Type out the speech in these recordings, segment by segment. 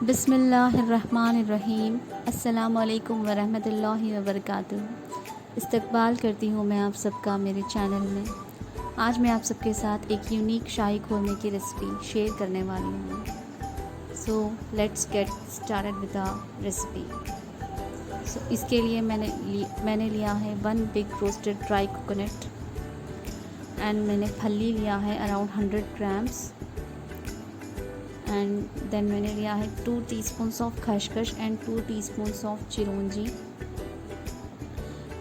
बिस्मिल्लाहिर्रहमानिर्रहीम। अस्सलामुअलैकुम वरहमतुल्लाहि वबरकातुहू। इस्तकबाल करती हूँ मैं आप सबका मेरे चैनल में। आज मैं आप सबके साथ एक यूनिक शाही खोरमे की रेसिपी शेयर करने वाली हूँ। So let's get started with the recipe. So इसके लिए मैंने लिया है 1 big roasted dry coconut and मैंने फली लिया है अराउंड 100 ग्राम्स एंड देन मैंने लिया है 2 टीस्पून्स ऑफ खसखस एंड 2 टीस्पून्स ऑफ चिरौंजी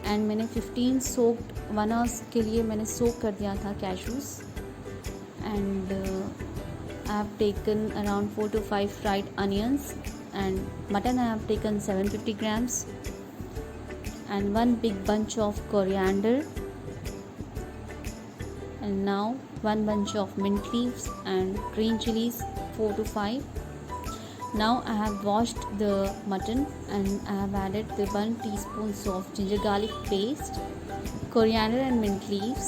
एंड मैंने 15 सोक्ड 1 आवर्स के लिए मैंने सोक कर दिया था cashews and I have taken around 4 to 5 fried onions and mutton I have taken 750 grams and 1 big bunch of coriander and now 1 bunch of mint leaves and green chilies 4 to 5. Now I have washed the mutton and I have added the 1 teaspoon of ginger garlic paste, coriander and mint leaves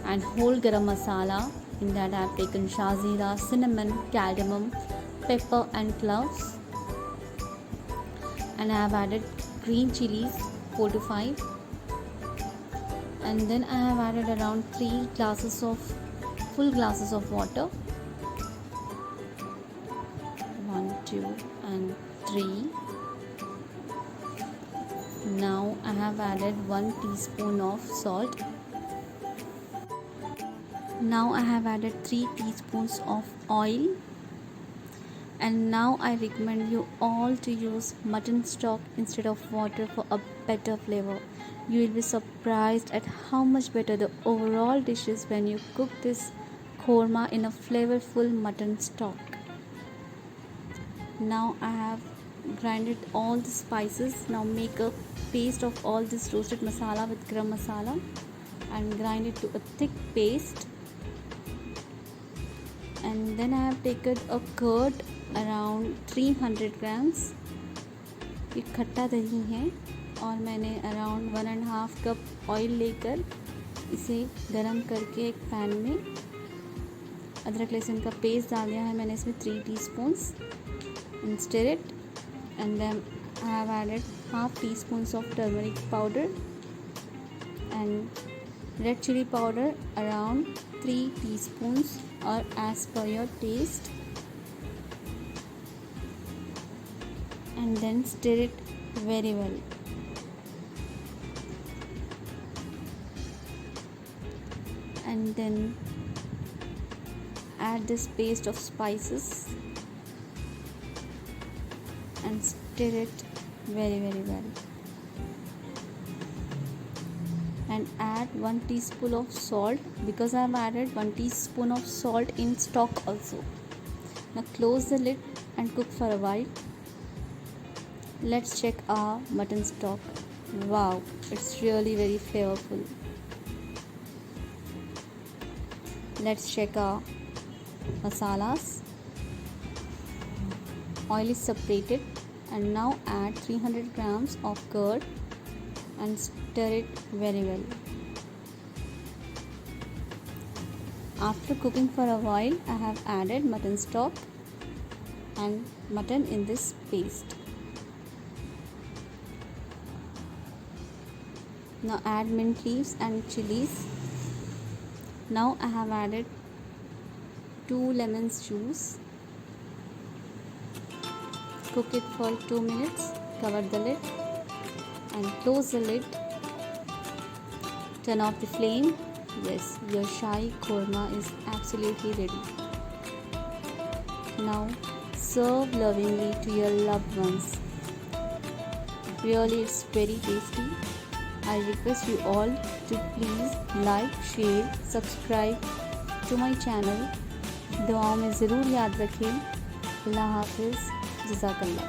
and whole garam masala. In that I have taken shazira, cinnamon, cardamom, pepper and cloves and I have added green chilies 4 to 5 and then I have added around 3 full glasses of water. 1, 2 and 3. Now I have added 1 teaspoon of salt. Now I have added 3 teaspoons of oil and now I recommend you all to use mutton stock instead of water for a better flavor. You will be surprised at how much better the overall dish is when you cook this khorma in a flavorful mutton stock. Now I have grinded all the spices. Now make a paste of all this roasted masala with garam masala and grind it to a thick paste. And then I have taken a curd around 300 grams. ये खट्टा दही है और मैंने around 1.5 cup oil लेकर इसे गरम करके एक पैन में अदरक लहसुन का पेस्ट डाल दिया है मैंने इसमें 3 teaspoons and stir it and then I have added half teaspoons of turmeric powder and red chili powder around 3 teaspoons or as per your taste and then stir it very well. And then add this paste of spices and stir it very well and add 1 teaspoon of salt because I have added 1 teaspoon of salt in stock also. Now close the lid and cook for a while. Let's check our mutton stock. Wow, it's really very flavorful. Let's check our masalas. Oil is separated and now add 300 grams of curd and stir it very well. After cooking for a while, I have added mutton stock and mutton in this paste. Now add mint leaves and chilies. Now I have added 2 lemons juice. Cook it for 2 minutes. Cover the lid and close the lid. Turn off the flame. Yes, your shahi khorma is absolutely ready. Now serve lovingly to your loved ones. Really, it's very tasty. I request you all to please like, share, subscribe to my channel. दुआओं में ज़रूर याद रखें। अल्लाह हाफ़िज़। जज़ाकल्लाह।